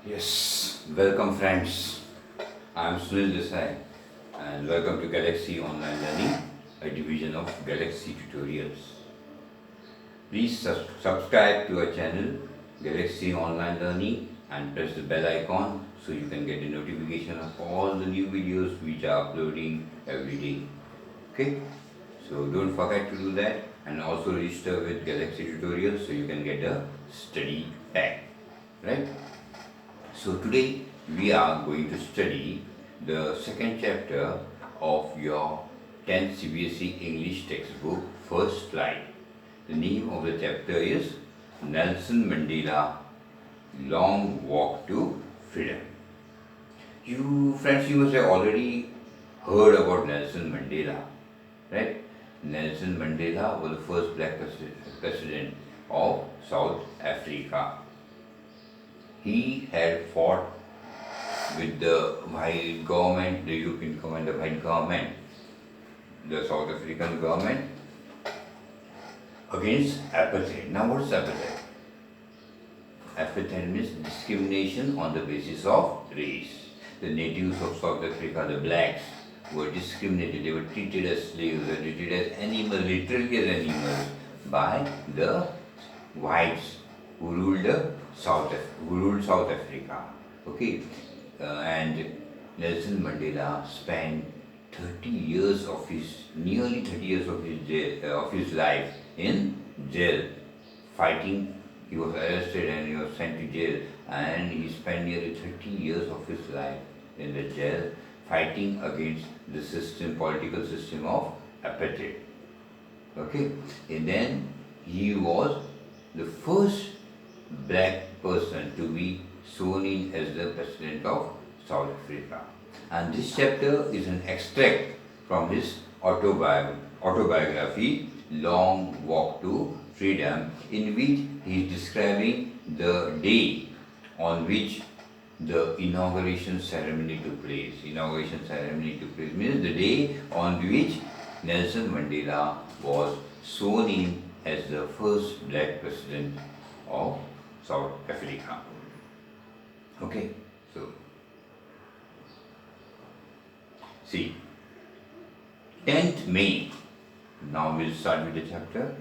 Yes, welcome friends. I am Sunil Desai and welcome to Galaxy Online Learning, a division of Galaxy Tutorials. Please subscribe to our channel Galaxy Online Learning and press the bell icon so you can get the notification of all the new videos which are uploading every day. Okay, so don't forget to do that and also register with Galaxy Tutorials so you can get a study pack, right? So today we are going to study the second chapter of your 10th CBSE English textbook, first slide. The name of the chapter is Nelson Mandela, Long Walk to Freedom. You friends, you must have already heard about Nelson Mandela, right? Nelson Mandela was the first black president of South Africa. He had fought with the white government, the European government, the white government, the South African government against apartheid. Now what is apartheid? Apartheid means discrimination on the basis of race. The natives of South Africa, the blacks, were discriminated. They were treated as slaves, they were treated as animals, literally as animals, by the whites who ruled South Africa. Okay, and Nelson Mandela spent 30 years of his nearly 30 years of his life in jail, fighting. He was arrested and he was sent to jail, and he spent nearly 30 years of his life in the jail, fighting against the political system of apartheid. Okay, and then he was the first black person to be sworn in as the president of South Africa. And this chapter is an extract from his autobiography, Long Walk to Freedom, in which he is describing the day on which the inauguration ceremony took place. Inauguration ceremony took place means the day on which Nelson Mandela was sworn in as the first black president of South Africa. Okay, so see, 10th May, now we'll start with the chapter.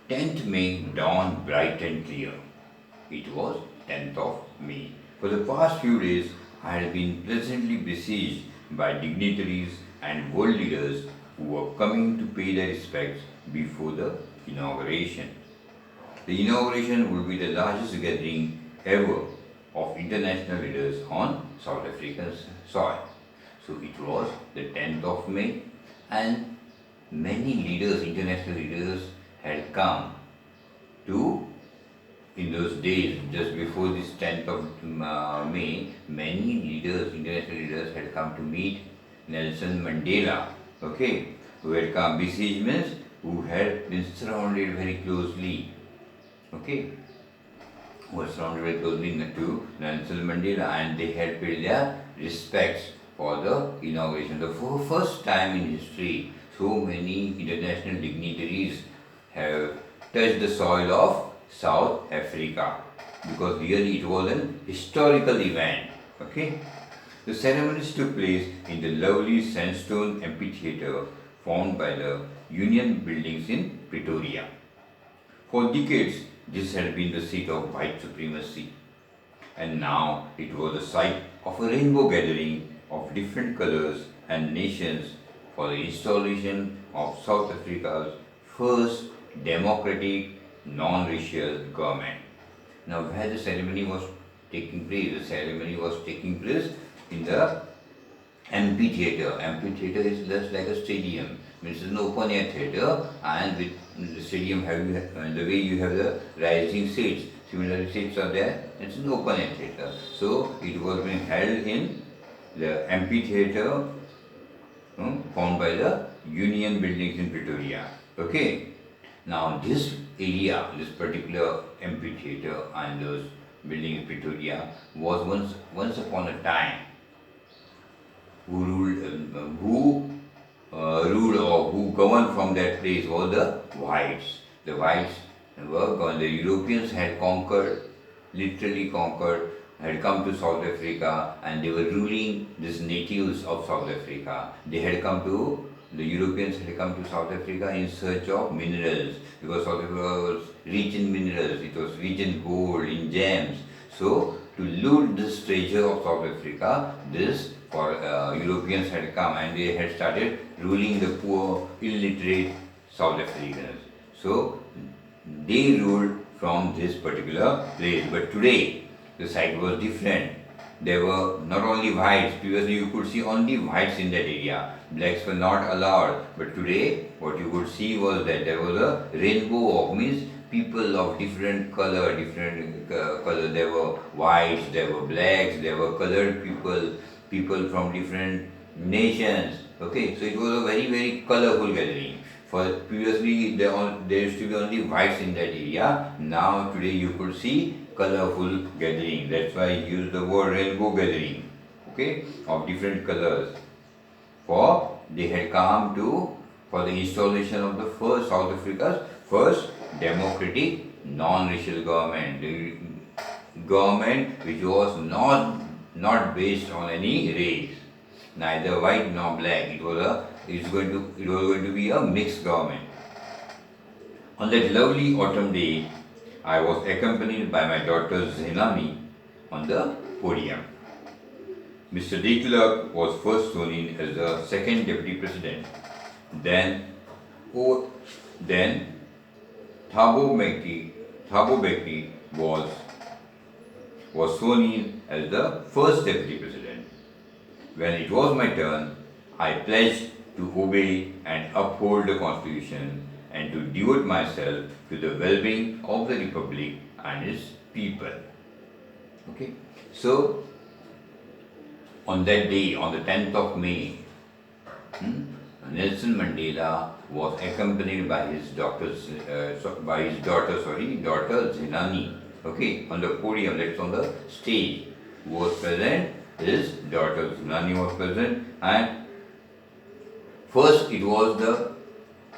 10th May dawned bright and clear. It was 10th of May. For the past few days, I had been pleasantly besieged by dignitaries and world leaders who were coming to pay their respects before the inauguration. The inauguration will be the largest gathering ever of international leaders on South African soil. So it was the 10th of May, and many leaders, international leaders, had come to, in those days, just before this 10th of May, many leaders, international leaders had come to meet Nelson Mandela, okay, who had come, besieged means who had been surrounded very closely, okay, who were surrounded very closely to Nelson Mandela, and they had paid their respects for the inauguration. The first time in history, so many international dignitaries have touched the soil of South Africa, because really it was an historical event. Okay, the ceremonies took place in the lovely sandstone amphitheatre formed by the Union buildings in Pretoria. For decades, this had been the seat of white supremacy, and now it was the site of a rainbow gathering of different colors and nations for the installation of South Africa's first democratic, non-racial government. Now, where the ceremony was taking place, the ceremony was taking place in the amphitheatre. Amphitheatre is just like a stadium. Means it's an open air theatre, and with the stadium having the way you have the rising seats, similar seats are there. It's an open air theatre. So it was being held in the amphitheatre formed by the Union buildings in Pretoria. Okay. Now this area, this particular amphitheatre and those buildings in Pretoria was once upon a time who ruled or who governed from that place was the whites. The whites were gone. The Europeans had conquered, literally conquered had come to South Africa and they were ruling these natives of South Africa. The Europeans had come to South Africa in search of minerals because South Africa was rich in minerals, it was rich in gold, in gems. So, to loot this treasure of South Africa, Europeans had come and they had started ruling the poor, illiterate South Africans. So, they ruled from this particular place. But today, the site was different. There were not only whites, previously you could see only whites in that area. Blacks were not allowed. But today, what you could see was that there was a rainbow of means people of different color, color. There were whites, there were blacks, there were colored people, people from different nations. Okay, so it was a very, very colorful gathering. For previously there used to be only whites in that area. Now today you could see colorful gathering. That's why I use the word rainbow gathering. Okay, of different colors. For they had come for the installation of the first South Africa's first democratic non-racial government. The government which was not based on any race, neither white nor black. It was going to be a mixed government. On that lovely autumn day, I was accompanied by my daughter Zenani on the podium. Mr. de Klerk was first sworn in as the second deputy president. Then Thabo Mbeki was sworn in as the first deputy president. When it was my turn, I pledged to obey and uphold the constitution and to devote myself to the well-being of the republic and its people. Okay, so on that day, on the 10th of May, Nelson Mandela was accompanied by his daughter Zenani. Okay, on the podium, that's on the stage. Who was present? His daughter Zenani was present, and first it was the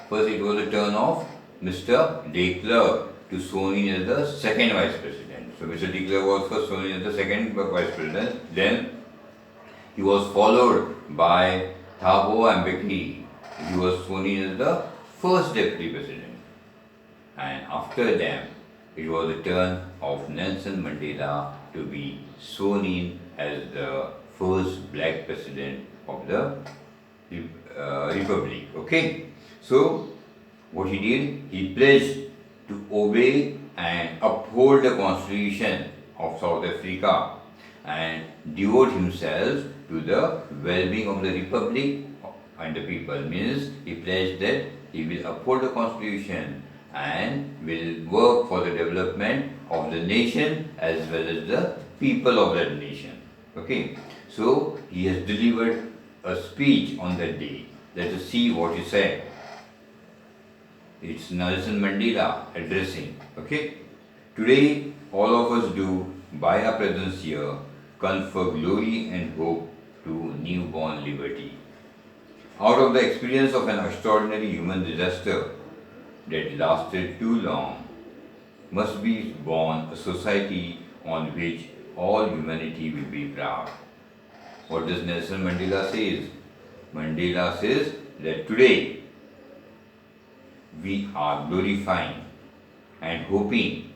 turn of Mr. de Klerk to sworn in as the second vice president. So Mr. de Klerk was first sworn in as the second vice president. Then he was followed by Thabo Mbeki. He was sworn in as the first deputy president. And after them, it was the turn of Nelson Mandela to be sworn in as the first black president of the republic. Okay, so what he did, he pledged to obey and uphold the constitution of South Africa and devote himself to the well-being of the republic and the people. Means he pledged that he will uphold the constitution and will work for the development of the nation as well as the people of that nation. Okay, so he has delivered a speech on that day. Let us see what he said. It's Nelson Mandela addressing. Okay, today all of us do, by our presence here, confer glory and hope to newborn liberty. Out of the experience of an extraordinary human disaster that lasted too long, must be born a society on which all humanity will be proud. What does Nelson Mandela say? Mandela says that today we are glorifying and hoping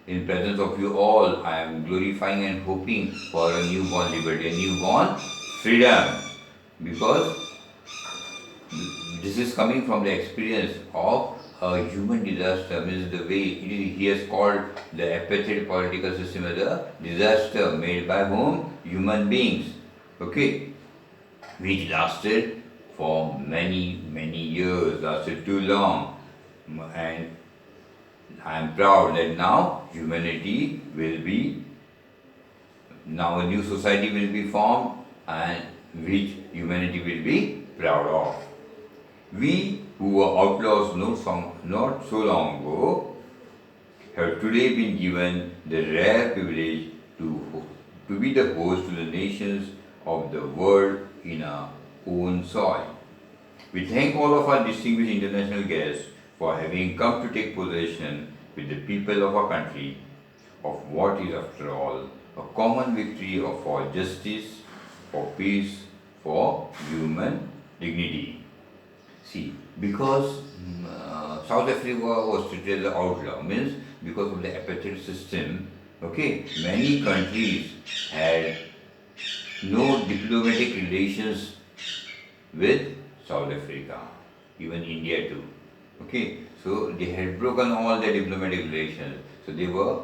in presence of you all, I am glorifying and hoping for a newborn liberty, a newborn freedom, because this is coming from the experience of a human disaster. Means the way he has called the apartheid political system as a disaster made by whom? Human beings. Okay, which lasted for many years, lasted too long, and I am proud that now humanity will be, now a new society will be formed and which humanity will be proud of. We who were outlaws not so long ago have today been given the rare privilege to be the host to the nations of the world in our own soil. We thank all of our distinguished international guests for having come to take possession with the people of our country. of what is, after all, a common victory for justice, for peace, for human dignity. See, because South Africa was treated as an outlaw, means because of the apartheid system, okay, many countries had no diplomatic relations with South Africa, even India too. Okay, so they had broken all their diplomatic relations, so they were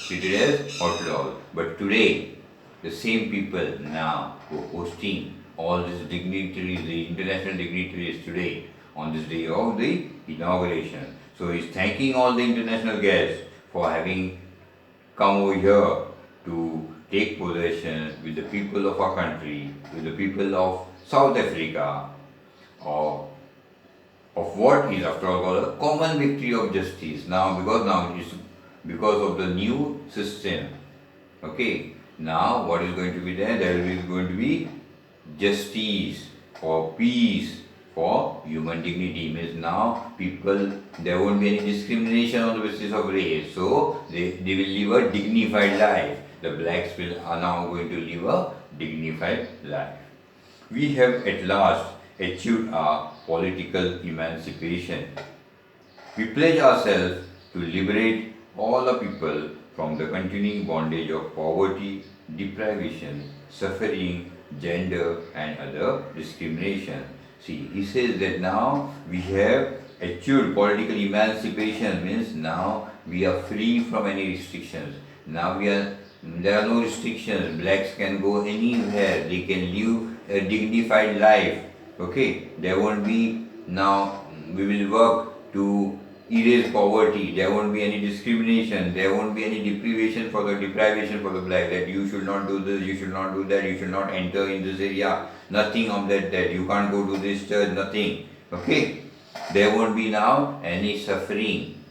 treated as outlaws. But today, the same people now who are hosting all these dignitaries, the international dignitaries today, on this day of the inauguration. So he's thanking all the international guests for having come over here to take possession with the people of our country, with the people of South Africa, or of what is, after all, called a common victory of justice. Now it is because of the new system. Okay, now what is going to be there? There is going to be justice, for peace, for human dignity. Means now people, there won't be any discrimination on the basis of race. So they will live a dignified life. The blacks are now going to live a dignified life. We have at last achieved our political emancipation. We pledge ourselves to liberate all the people from the continuing bondage of poverty, deprivation, suffering, gender, and other discrimination. See, he says that now we have achieved political emancipation, means now we are free from any restrictions. Now there are no restrictions. Blacks can go anywhere. They can live a dignified life. Okay, there won't be now. We will work to erase poverty. There won't be any discrimination. There won't be any deprivation for the black. That you should not do this. You should not do that. You should not enter in this area. Nothing of that. That you can't go to this church. Nothing. Okay, there won't be now any suffering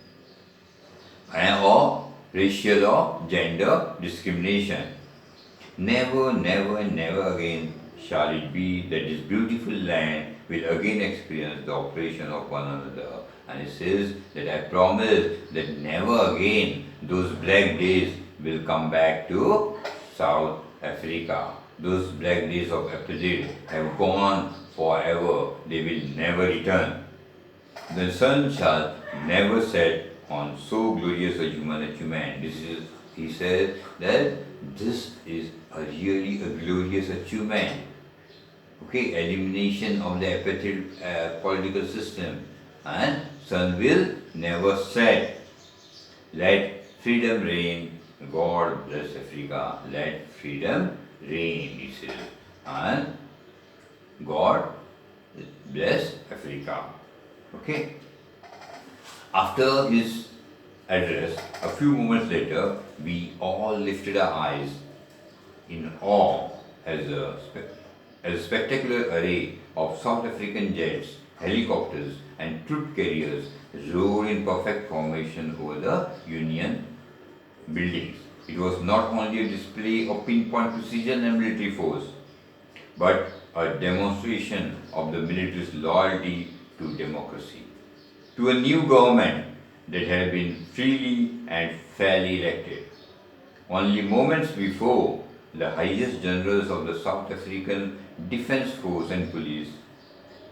or racial or gender discrimination. Never, never, never again shall it be that this beautiful land will again experience the oppression of one another. And it says that I promise that never again those black days will come back to South Africa. Those black days of apartheid have gone forever. They will never return. The sun shall never set on so glorious a human achievement. He says that this is really a glorious achievement. Okay, elimination of the apartheid political system, and sun will never set. Let freedom reign. God bless Africa. Let freedom reign, he says, and God bless Africa. Okay. After his address, a few moments later, we all lifted our eyes in awe as a spectacular array of South African jets, helicopters, and troop carriers roared in perfect formation over the Union buildings. It was not only a display of pinpoint precision and military force, but a demonstration of the military's loyalty to democracy, to a new government that had been freely and fairly elected. Only moments before, the highest generals of the South African Defence Force and Police,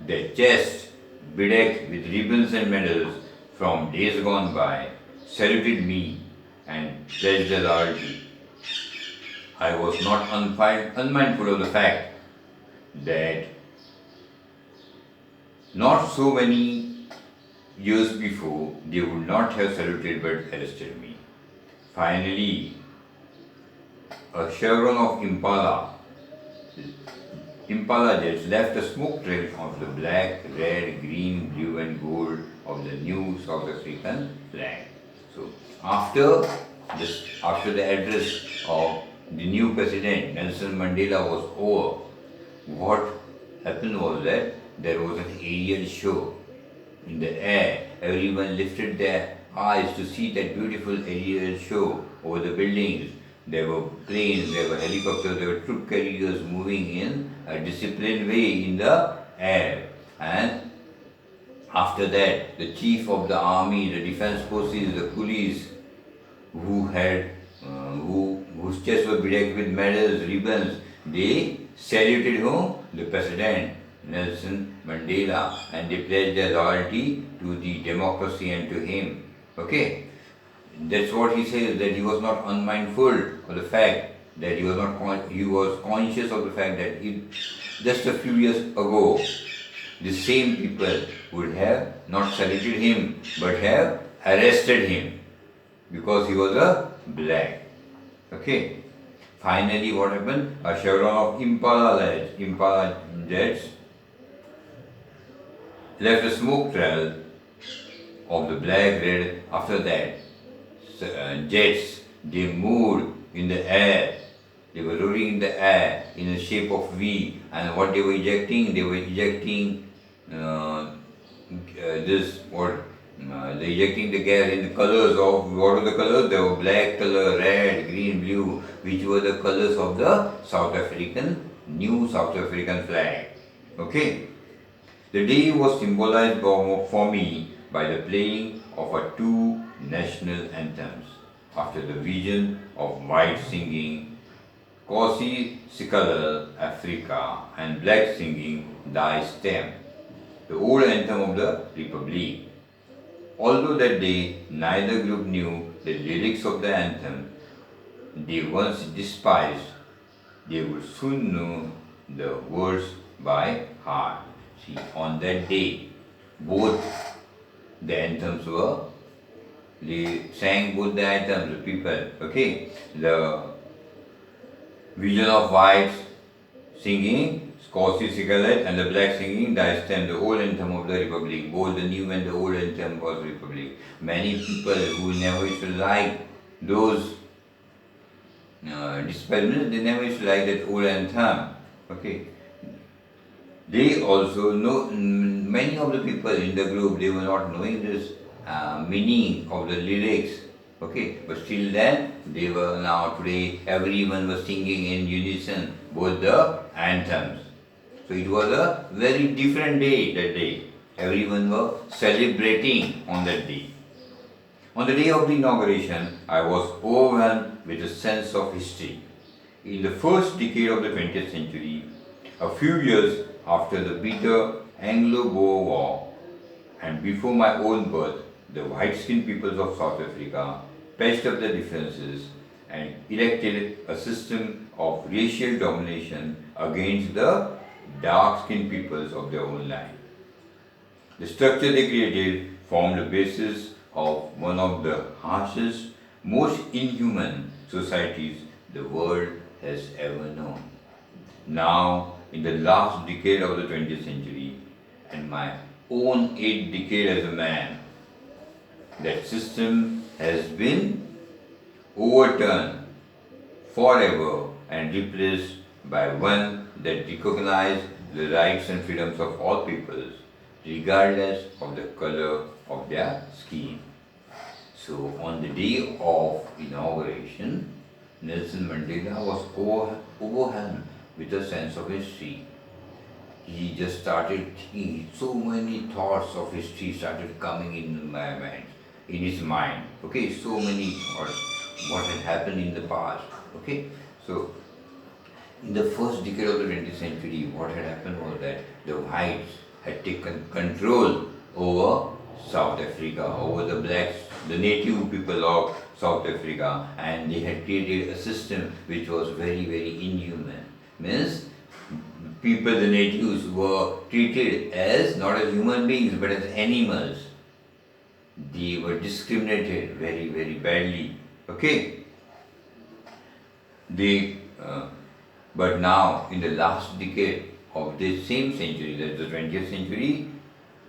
their chests bedecked with ribbons and medals from days gone by, saluted me and pledged their loyalty. I was not unmindful of the fact that not so many years before they would not have saluted but arrested me. Finally, a chevron of Impala jets left a smoke trail of the black, red, green, blue, and gold of the new South African flag. So, after the address of the new president Nelson Mandela was over, what happened was that there was an aerial show in the air. Everyone lifted their eyes to see that beautiful aerial show over the buildings. There were planes, there were helicopters, there were troop carriers moving in a disciplined way in the air. And after that, the chief of the army, the defense forces, the police, who had whose chest was bedecked with medals, ribbons, they saluted whom? The President Nelson Mandela, and they pledged their loyalty to the democracy and to him. Okay, that's what he says, that he was not unmindful of the fact that he was conscious of the fact that just a few years ago the same people would have not saluted him but have arrested him because he was a black. Okay. Finally, what happened? A chevron of Impala jets left a smoke trail of the black red. After that, jets, they moved in the air. They were roaring in the air in the shape of V. And what they were ejecting? They were ejecting they ejecting the gas in the colors of, what were the colors? There were black color, red, green, blue, which were the colors of the new South African flag. Okay. The day was symbolized for me by the playing of two national anthems after the vision of white singing Kosi Sikala Africa and black singing Thy Stem, the old anthem of the Republic. Although that day neither group knew the lyrics of the anthem they once despised, they would soon know the words by heart. See, on that day, both the anthems they sang both the anthems, the people, okay? The vision of whites singing Scorsese Cigarette and the black singing Thy Stem, the old anthem of the Republic. Both the new and the old anthem was Republic. Many people who never used to like those disparagement, they never used to like that old anthem. Okay. They also know, many of the people in the group, they were not knowing this meaning of the lyrics. Okay, but still then, they were now today, everyone was singing in unison both the anthems. So it was a very different day that day. Everyone was celebrating on that day. On the day of the inauguration, I was overwhelmed with a sense of history. In the first decade of the 20th century, a few years after the bitter Anglo-Boer War and before my own birth, the white-skinned peoples of South Africa patched up their differences and erected a system of racial domination against the dark-skinned peoples of their own land. The structure they created formed the basis of one of the harshest, most inhuman societies the world has ever known. Now, in the last decade of the 20th century, and my own 8th decade as a man, that system has been overturned forever and replaced by one that recognizes the rights and freedoms of all peoples, regardless of the color of their skin. So, on the day of inauguration, Nelson Mandela was overwhelmed with a sense of history. He just started thinking, so many thoughts of history started coming in his mind. Okay, so many thoughts, what had happened in the past. Okay, so in the first decade of the 20th century, what had happened was that the whites had taken control over South Africa, over the blacks, the native people of South Africa, and they had created a system which was very, very inhuman. Means people, the natives, were treated as not as human beings but as animals. They were discriminated very, very badly. Okay? But now, in the last decade of this same century, that's the 20th century,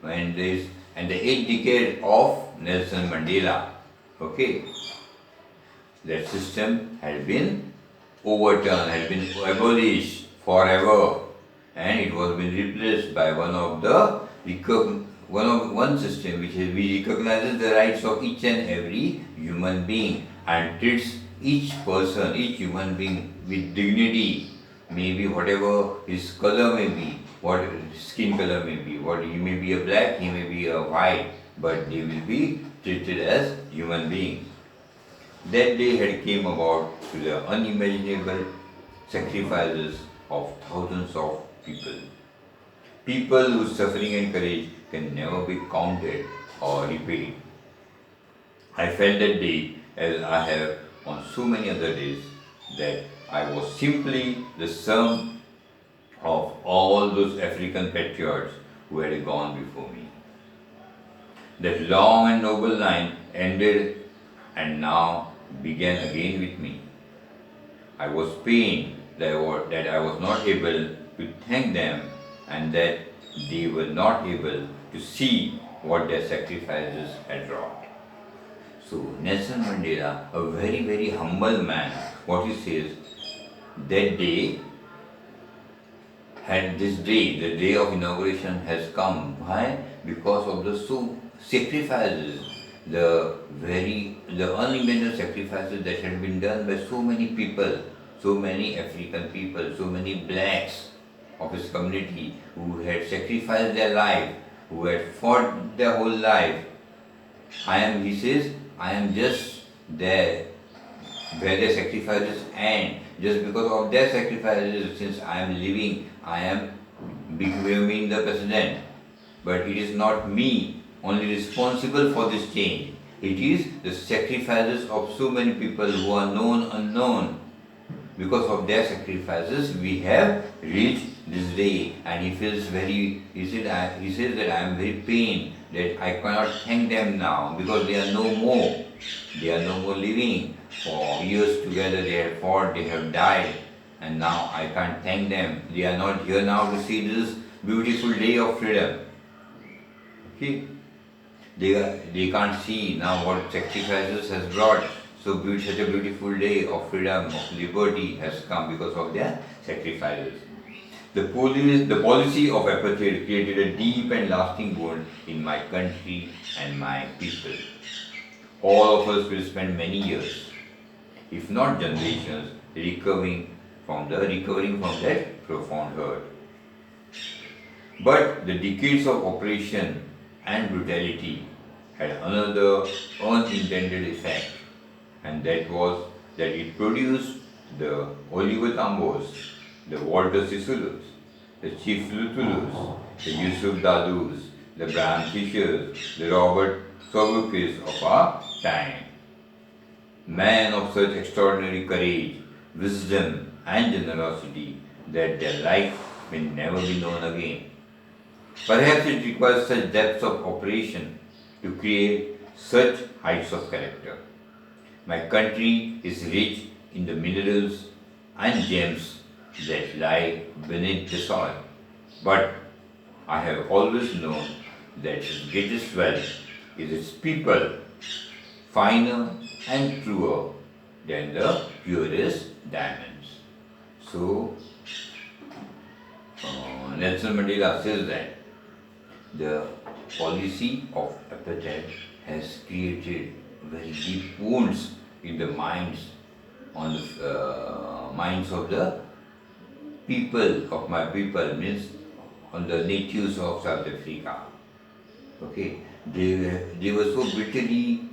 and the 8th decade of Nelson Mandela, okay, that system had been overturned, had been abolished forever, and it was been replaced by one system which recognizes the rights of each and every human being and treats each person, each human being with dignity, maybe whatever his color may be, what his skin color may be, what he may be a black, he may be a white, but they will be treated as human beings. That day had came about through the unimaginable sacrifices of thousands of people. People whose suffering and courage can never be counted or repaid. I felt that day, as I have on so many other days, that I was simply the sum of all those African patriots who had gone before me. That long and noble line ended and now began again with me. I was pained that I was not able to thank them and that they were not able to see what their sacrifices had wrought. So Nelson Mandela, a very, very humble man, what he says, that day had this day, the day of inauguration has come. Why? Because of the sacrifices, the unimaginable sacrifices that had been done by so many people, so many African people, so many blacks of his community who had sacrificed their life, who had fought their whole life. He says, I am just there where their sacrifices end. Just because of their sacrifices, since I am living, I am becoming the president. But it is not me only responsible for this change. It is the sacrifices of so many people who are known, unknown. Because of their sacrifices, we have reached this day. And he says that I am very pained that I cannot thank them now because they are no more. They are no more living. For years together they have fought, they have died, and now I can't thank them. They are not here now to see this beautiful day of freedom. Okay? They can't see now what sacrifices has brought. Such a beautiful day of freedom, of liberty has come because of their sacrifices. The policy of apartheid created a deep and lasting wound in my country and my people. All of us will spend many years, if not generations, recovering from that profound hurt. But the decades of oppression and brutality had another unintended effect, and that was that it produced the Oliver Tambos, the Walter Sisulus, the Chief Lutulus, the Yusuf Dadus, the Bram Fishers, the Robert Sobukis of our time. Men of such extraordinary courage, wisdom, and generosity that their life may never be known again. Perhaps it requires such depths of operation to create such heights of character. My country is rich in the minerals and gems that lie beneath the soil, but I have always known that its greatest wealth is its people, finer and truer than the purest diamonds. So, Nelson Mandela says that the policy of apartheid has created very deep wounds in the minds of the people of my people, means on the natives of South Africa. Okay, they were so bitterly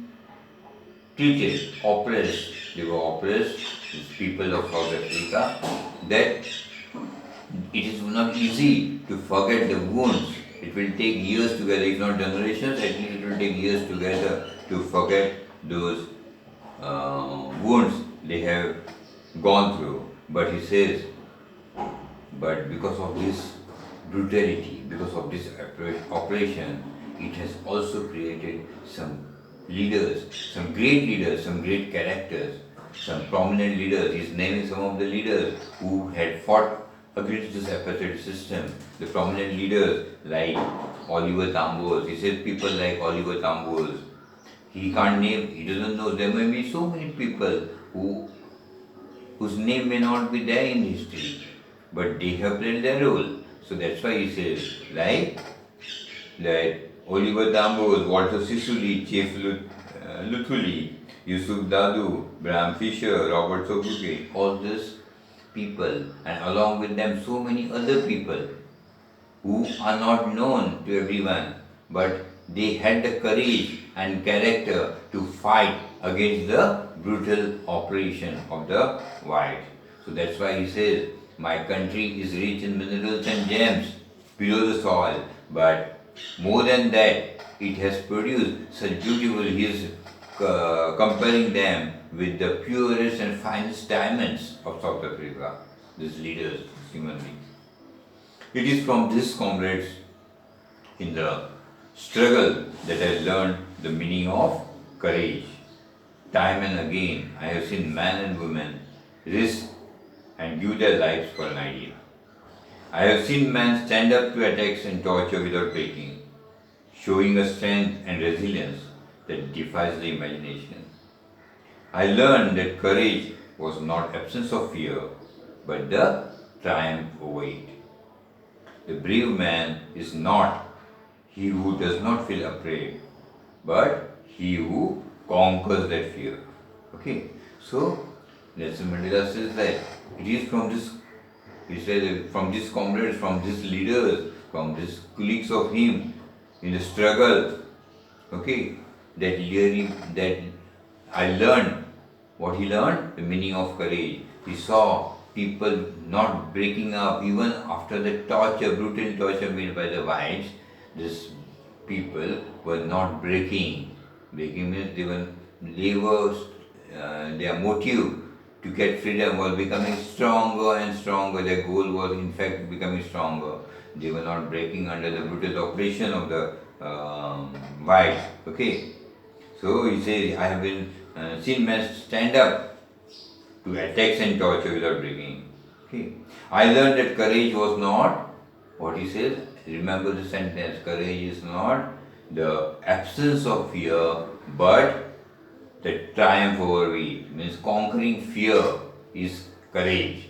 treated, oppressed. They were oppressed, these people of South Africa, that it is not easy to forget the wounds. It will take years together, if not generations, at least it will take years together to forget those wounds they have gone through. But he says, but because of this brutality, because of this operation, it has also created some leaders, some great characters, some prominent leaders. He's naming some of the leaders who had fought against this apartheid system. The prominent leaders like Oliver Tambos. He said people like Oliver Tambos. He can't name, he doesn't know. There may be so many people whose name may not be there in history, but they have played their role. So that's why he says, like that Oliver Tambos, Walter Sisulu, Chief Luthuli, Yusuf Dadu, Bram Fisher, Robert Sobukwe, all these people, and along with them so many other people who are not known to everyone, but they had the courage and character to fight against the brutal oppression of the white. So that's why he says, my country is rich in minerals and gems below the soil, but more than that, it has produced such beautiful, he is comparing them with the purest and finest diamonds of South Africa, these leaders, these human beings. It is from these comrades in the struggle that I learned the meaning of courage. Time and again, I have seen men and women risk and give their lives for an idea. I have seen men stand up to attacks and torture without breaking, showing a strength and resilience that defies the imagination. I learned that courage was not absence of fear, but the triumph over it. The brave man is not he who does not feel afraid, but he who conquers that fear. Okay, so Nelson Mandela says that it is from this, he says, from these comrades, from these leaders, from these colleagues of him in the struggle, okay, that really, that I learned what he learned, the meaning of courage. He saw people not breaking up even after the torture, brutal torture made by the whites. These people were not breaking. Breaking means their motive to get freedom was becoming stronger and stronger. Their goal was in fact becoming stronger. They were not breaking under the brutal oppression of the whites. Okay, so he says, I have been seen men stand up to attacks and torture without breaking. Okay, I learned that courage was not what he says. Remember the sentence: courage is not the absence of fear, but the triumph over it. Means conquering fear is courage.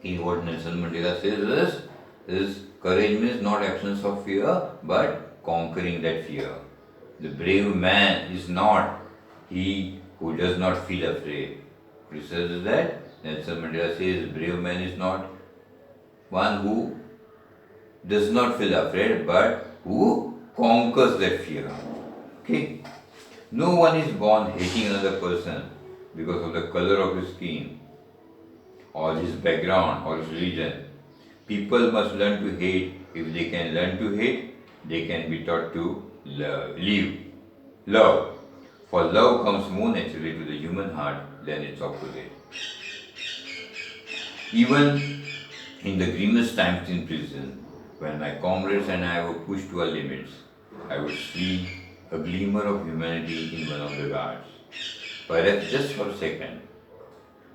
What Nelson Mandela says is courage means not absence of fear, but conquering that fear. The brave man is not he who does not feel afraid. He says that Nelson Mandela says brave man is not one who does not feel afraid, but who conquers that fear. Okay? No one is born hating another person because of the color of his skin or his background or his religion. People must learn to hate. If they can learn to hate, they can be taught to love. For love comes more naturally to the human heart than its opposite. Even in the grimmest times in prison, when my comrades and I were pushed to our limits, I would see a glimmer of humanity in one of the guards. Perhaps just for a second,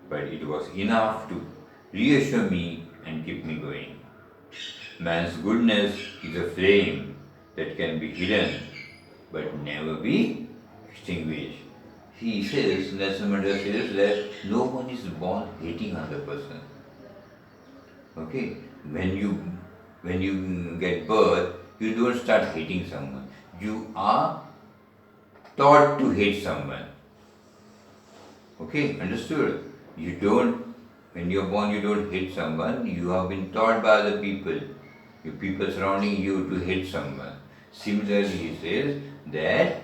but it was enough to reassure me and keep me going. Man's goodness is a flame that can be hidden but never be extinguished. He says, Nelson Mandela says that no one is born hating another person. Okay? When you get birth, you don't start hating someone. You are taught to hate someone. Okay, understood? When you're born, you don't hate someone. You have been taught by other people, your people surrounding you, to hate someone. Similarly, he says that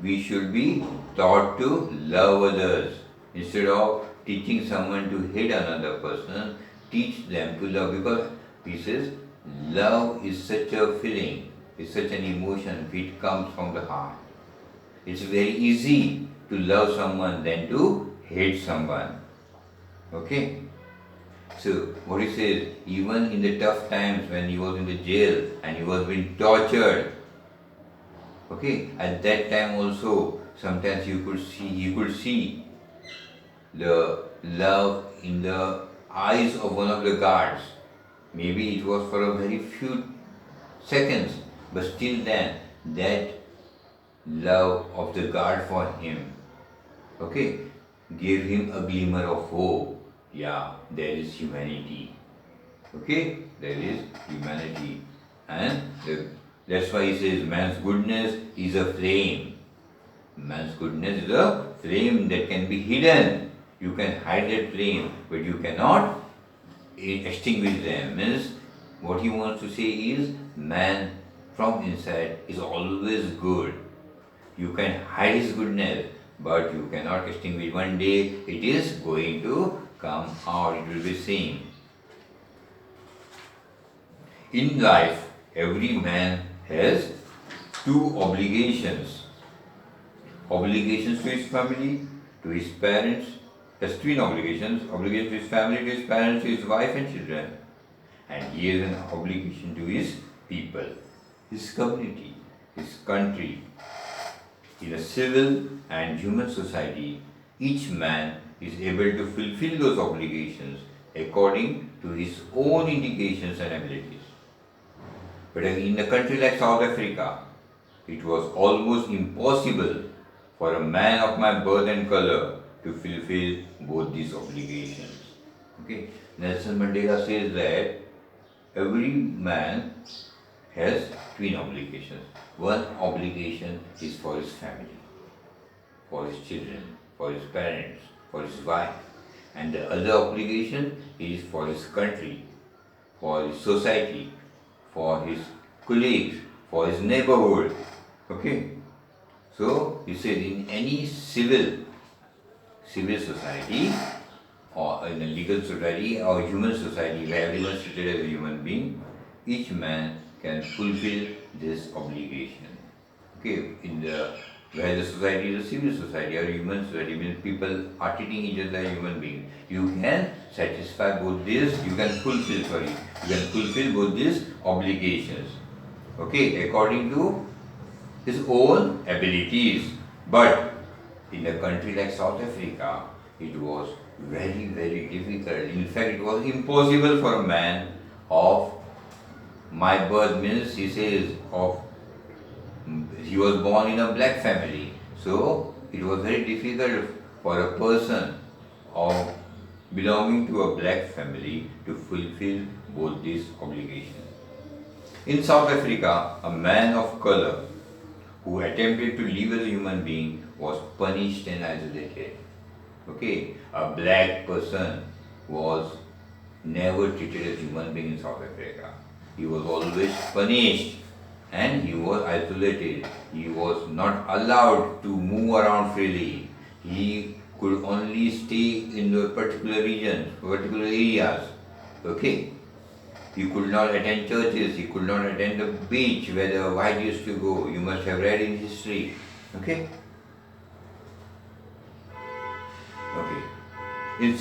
we should be taught to love others. Instead of teaching someone to hate another person, teach them to love, because he says love is such a feeling, it's such an emotion, it comes from the heart. It's very easy to love someone than to hate someone. Okay? So, what he says, even in the tough times when he was in the jail and he was being tortured, okay, at that time also, sometimes you could see the love in the eyes of one of the guards. Maybe it was for a very few seconds, but still then, that love of the guard for him, okay, gave him a glimmer of hope. Yeah, there is humanity. Okay, there is humanity. And that's why he says man's goodness is a flame. Man's goodness is a flame that can be hidden. You can hide that flame, but you cannot extinguish them. Means what he wants to say is man from inside is always good. You can hide his goodness, but you cannot extinguish. One day it is going to come out, it will be seen. In life, every man has two obligations. Obligations to his family, to his parents, has twin obligations, obligation to his family, to his parents, to his wife and children. And he has an obligation to his people, his community, his country. In a civil and human society, each man is able to fulfill those obligations according to his own indications and abilities. But in a country like South Africa, it was almost impossible for a man of my birth and color to fulfill both these obligations. Okay, Nelson Mandela says that every man has twin obligations. One obligation is for his family, for his children, for his parents, for his wife, and the other obligation is for his country, for his society, for his colleagues, for his neighborhood. Okay? So he says in any civil society or in a legal society or human society where everyone is treated as a human being, each man can fulfill this obligation. Okay, where the society is a civil society or human society, means people are treating each other as human beings. You can satisfy both these, you can fulfill both these obligations. Okay, according to his own abilities. But in a country like South Africa, it was very, very difficult. In fact, it was impossible for a man of my birth, means he says he was born in a black family. So it was very difficult for a person of belonging to a black family to fulfill both these obligations. In South Africa, a man of color who attempted to live as a human being was punished and isolated. Okay, a black person was never treated as a human being in South Africa. He was always punished and he was isolated. He was not allowed to move around freely. He could only stay in the particular regions, particular areas. Okay. He could not attend churches, he could not attend the beach where the white used to go. You must have read in history. Okay? Okay. In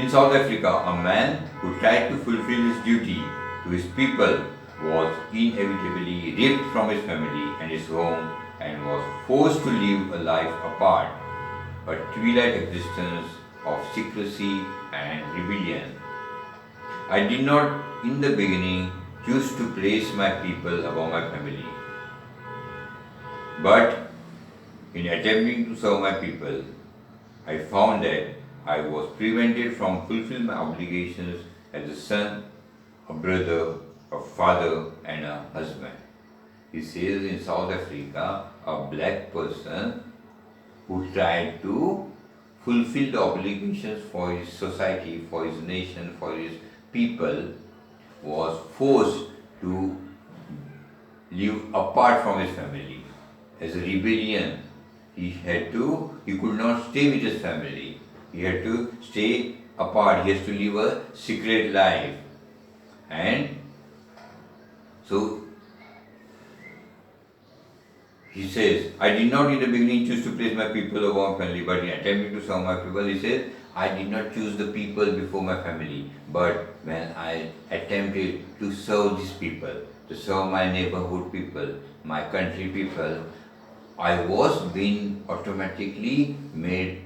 South Africa, a man who tried to fulfill his duty to his people was inevitably ripped from his family and his home and was forced to live a life apart, a twilight existence of secrecy and rebellion. I did not, in the beginning, choose to place my people above my family. But in attempting to serve my people, I found that I was prevented from fulfilling my obligations as a son, a brother, a father, and a husband. He says in South Africa, a black person who tried to fulfill the obligations for his society, for his nation, for his people, was forced to live apart from his family. As a rebellion, he could not stay with his family. He had to stay apart. He has to live a secret life. And so he says, I did not in the beginning choose to place my people above my family, but in attempting to serve my people, he says, I did not choose the people before my family, but when I attempted to serve these people, to serve my neighborhood people, my country people, I was being automatically made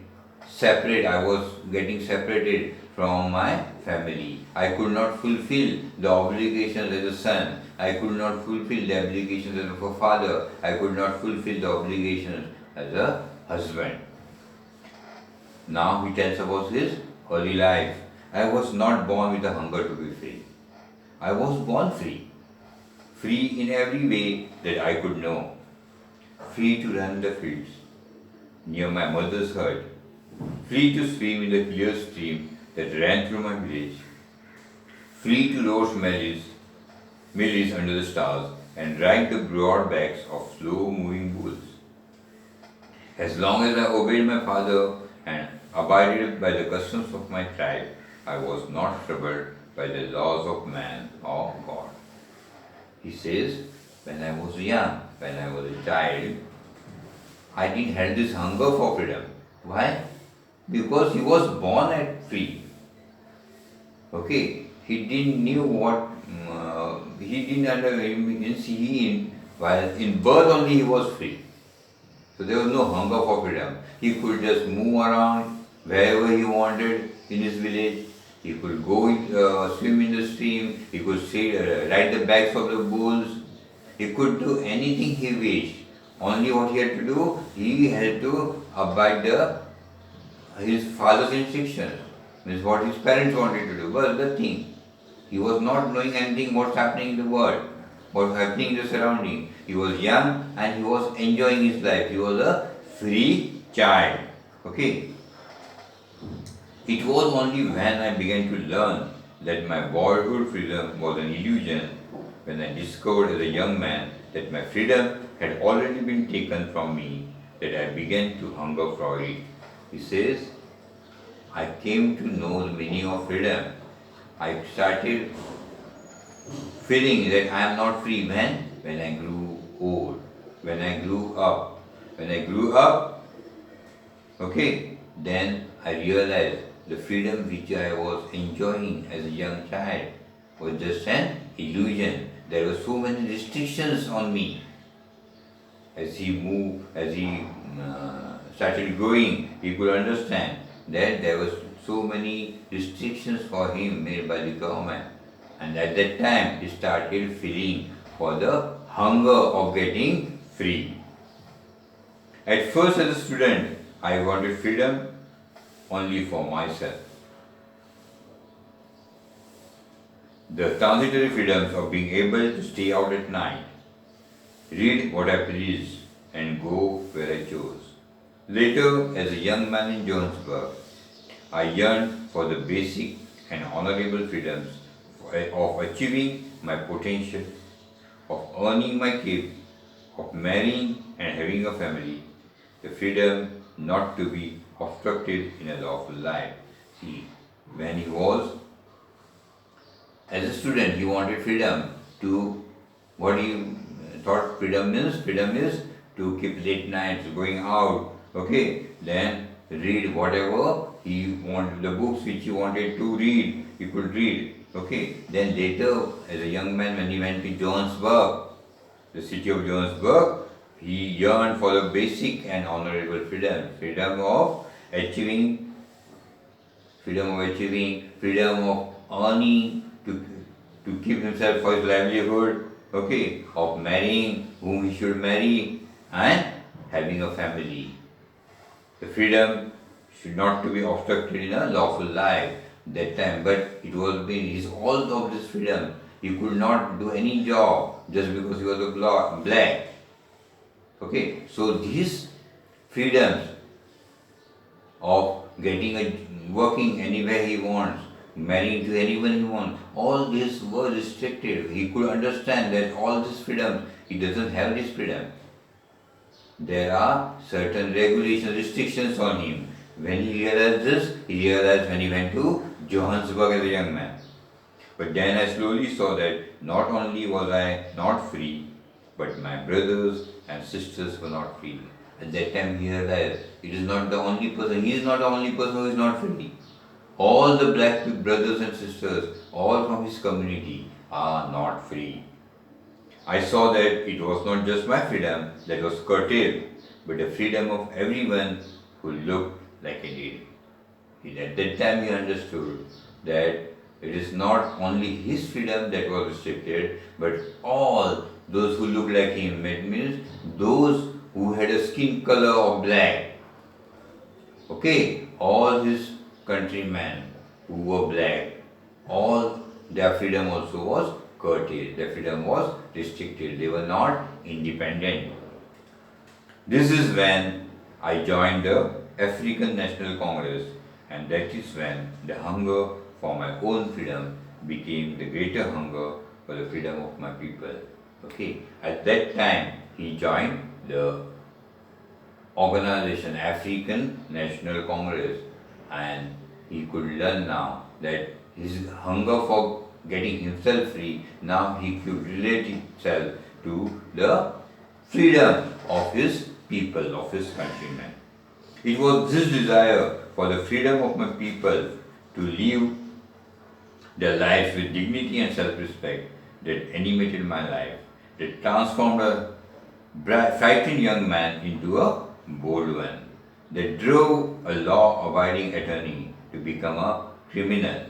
separate. I was getting separated from my family. I could not fulfill the obligations as a son. I could not fulfill the obligations as a father. I could not fulfill the obligations as a husband. Now he tells about his early life. I was not born with a hunger to be free. I was born free. Free in every way that I could know. Free to run the fields near my mother's hut. Free to swim in the clear stream that ran through my village. Free to roast mealies under the stars and ride the broad backs of slow moving bulls. As long as I obeyed my father and abided by the customs of my tribe, I was not troubled by the laws of man or God. He says, when I was young, when I was a child, I didn't have this hunger for freedom. Why? Because he was born at free. Okay, he didn't knew what he didn't under he while in birth only he was free. So there was no hunger for freedom. He could just move around wherever he wanted in his village. He could go swim in the stream. He could ride the backs of the bulls. He could do anything he wished. Only what he had to do, he had to abide his father's instructions. Means what his parents wanted to do was the thing. He was not knowing anything what's happening in the world, what's happening in the surrounding. He was young and he was enjoying his life. He was a free child. Okay. It was only when I began to learn that my boyhood freedom was an illusion, when I discovered as a young man that my freedom had already been taken from me, that I began to hunger for it. He says, I came to know the meaning of freedom. I started feeling that I am not free when I grew old, when I grew up. When I grew up, okay, then I realized the freedom which I was enjoying as a young child was just an illusion. There were so many restrictions on me. As he started growing, he could understand that there was so many restrictions for him made by the government. And at that time, he started feeling for the hunger of getting free. At first, as a student, I wanted freedom only for myself. The transitory freedoms of being able to stay out at night, read what I pleased, and go where I chose. Later, as a young man in Johannesburg, I yearned for the basic and honorable freedoms of achieving my potential, of earning my keep, of marrying and having a family, the freedom not to be obstructed in a lawful life. See, when he was as a student, he wanted freedom to what he thought freedom means. Freedom is to keep late nights, going out, okay, then read whatever he wanted, the books which he wanted to read, he could read, okay. Then later, as a young man, when he went to Johannesburg, the city of Johannesburg, he yearned for the basic and honorable freedom, freedom of achieving, freedom of earning, to keep himself for his livelihood, okay, of marrying whom he should marry, and having a family. The freedom should not to be obstructed in a lawful life that time, but it was been his all of this freedom. He could not do any job just because he was a black. Okay, so these freedoms of working anywhere he wants, marrying to anyone he wants, all this were restricted. He could understand that all this freedom, he doesn't have this freedom. There are certain regulations, restrictions on him. When he realized this, he realized when he went to Johannesburg as a young man. But then I slowly saw that not only was I not free, but my brothers and sisters were not free. At that time he realized he is not the only person who is not free. All the black brothers and sisters, all from his community, are not free. I saw that it was not just my freedom that was curtailed, but the freedom of everyone who looked like I did. At that time he understood that it is not only his freedom that was restricted, but all those who looked like him. It means those who had a skin color of black. Okay, all his countrymen who were black, all their freedom also was curtailed. Their freedom was restricted. They were not independent. This is when I joined the African National Congress, and that is when the hunger for my own freedom became the greater hunger for the freedom of my people. Okay, at that time he joined the organization African National Congress, and he could learn now that his hunger for getting himself free, now he could relate itself to the freedom of his people, of his countrymen. It was this desire for the freedom of my people to live their lives with dignity and self-respect that animated my life, that transformed a frightened young man into a bold one, that drove a law-abiding attorney to become a criminal,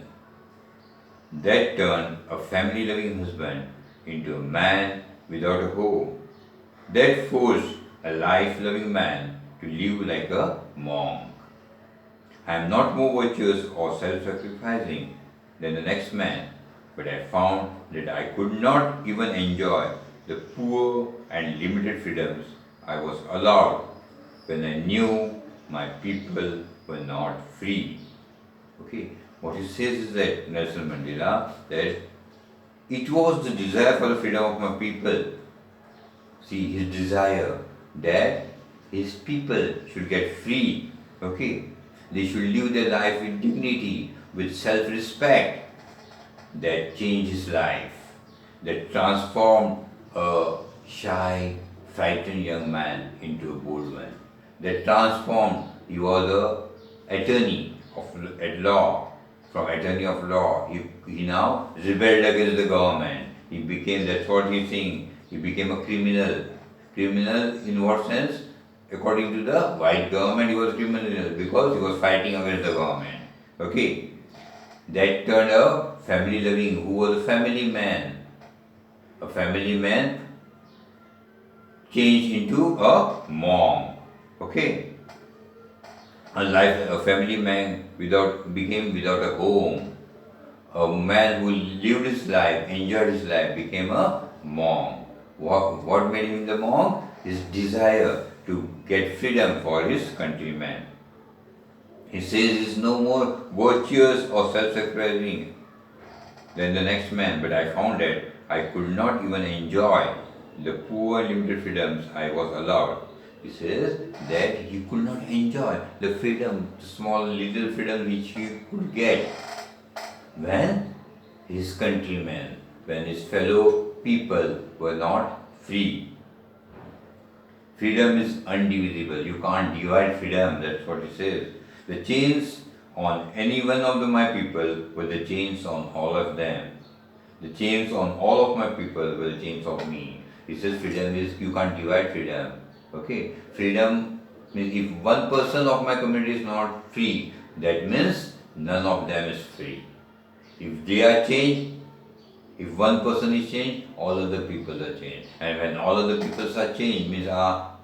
that turned a family-loving husband into a man without a home, that forced a life-loving man to live like a monk. I am not more virtuous or self-sacrificing than the next man, but I found that I could not even enjoy the poor and limited freedoms I was allowed when I knew my people were not free. Okay, what he says is that Nelson Mandela, that it was the desire for the freedom of my people. See, his desire that his people should get free. Okay, they should live their life with dignity, with self-respect. That changed his life, that transformed a shy, frightened young man into a bold one, that transformed, he was a attorney at law, from attorney of law, he now rebelled against the government, he became, that's what he's saying, he became a criminal. Criminal in what sense? According to the white government, he was criminal because he was fighting against the government. Okay, that turned a family loving, who was a family man. A family man changed into a monk. Okay, a family man became without a home. A man who lived his life, enjoyed his life, became a monk. What made him the monk? His desire to get freedom for his countrymen. He says he is no more virtuous or self-sacrificing than the next man, but I found that I could not even enjoy the poor limited freedoms I was allowed. He says that he could not enjoy the freedom, the small little freedom which he could get when his countrymen, when his fellow people were not free. Freedom is indivisible. You can't divide freedom, that's what he says. The chains on any one of my people were the chains on all of them. The chains on all of my people were the chains of me. He says freedom is, you can't divide freedom. Okay? Freedom means if one person of my community is not free, that means none of them is free. If they are changed, if one person is changed, all other people are changed. And when all other people are changed, means are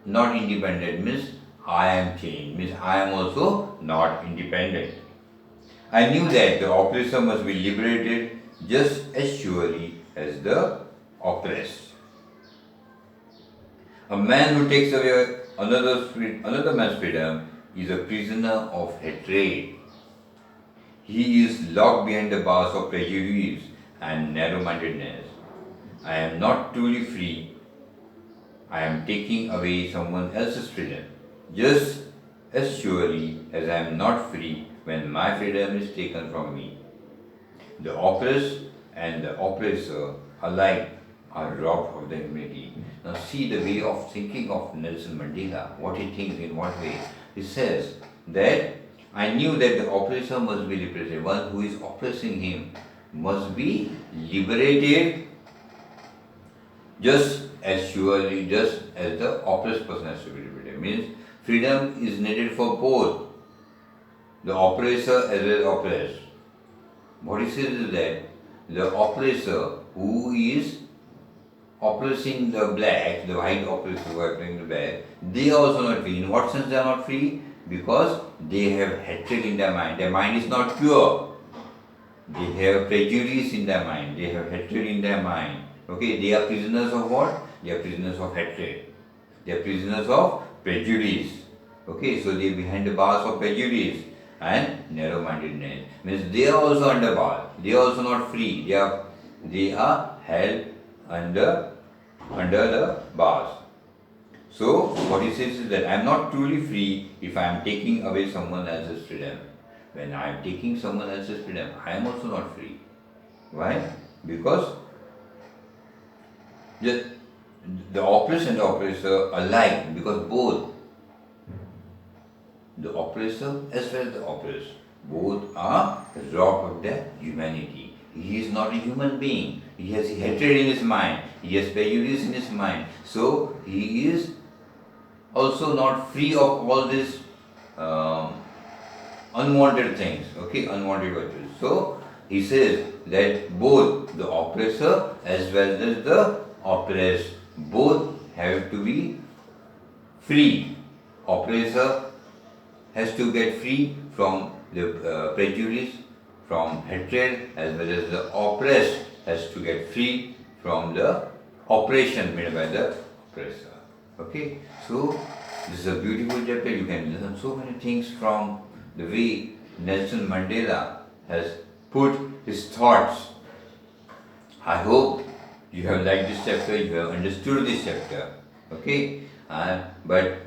not independent, means I am changed, means I am also not independent. I knew that the oppressor must be liberated just as surely as the oppressed. A man who takes away another man's freedom is a prisoner of hatred. He is locked behind the bars of prejudice and narrow-mindedness. I am not truly free. I am taking away someone else's freedom, just as surely as I am not free when my freedom is taken from me. The oppressed and the oppressor alike are robbed of their humanity. Now see the way of thinking of Nelson Mandela, what he thinks in what way. He says that I knew that the oppressor must be liberated. One who is oppressing him must be liberated just as surely, just as the oppressed person has to be liberated. Means freedom is needed for both the oppressor as well as oppressed. What he says is that the oppressor who is oppressing the blacks, the white oppressors who are oppressing the black, they are also not free. In what sense they are not free? Because they have hatred in their mind. Their mind is not pure. They have prejudice in their mind. They have hatred in their mind. Okay, they are prisoners of what? They are prisoners of hatred. They are prisoners of prejudice. Okay, so they are behind the bars of prejudice and narrow-mindedness. Means they are also under bars. They are also not free. They are held under under the bars. So what he says is that I am not truly free if I am taking away someone else's freedom. When I am taking someone else's freedom, I am also not free. Why? Because the, the oppressed and the oppressor are alike, because both the oppressor as well as the oppressed, both are robbed of their humanity. He is not a human being. He has hatred in his mind. He has prejudice in his mind. So he is also not free of all these unwanted things. Okay, unwanted virtues. So he says that both the oppressor as well as the oppressed, both have to be free. Oppressor has to get free from the prejudice, from hatred, as well as the oppressed has to get free from the oppression made by the oppressor. Okay, so this is a beautiful chapter. You can learn so many things from the way Nelson Mandela has put his thoughts. I hope you have liked this chapter, you have understood this chapter. Okay, but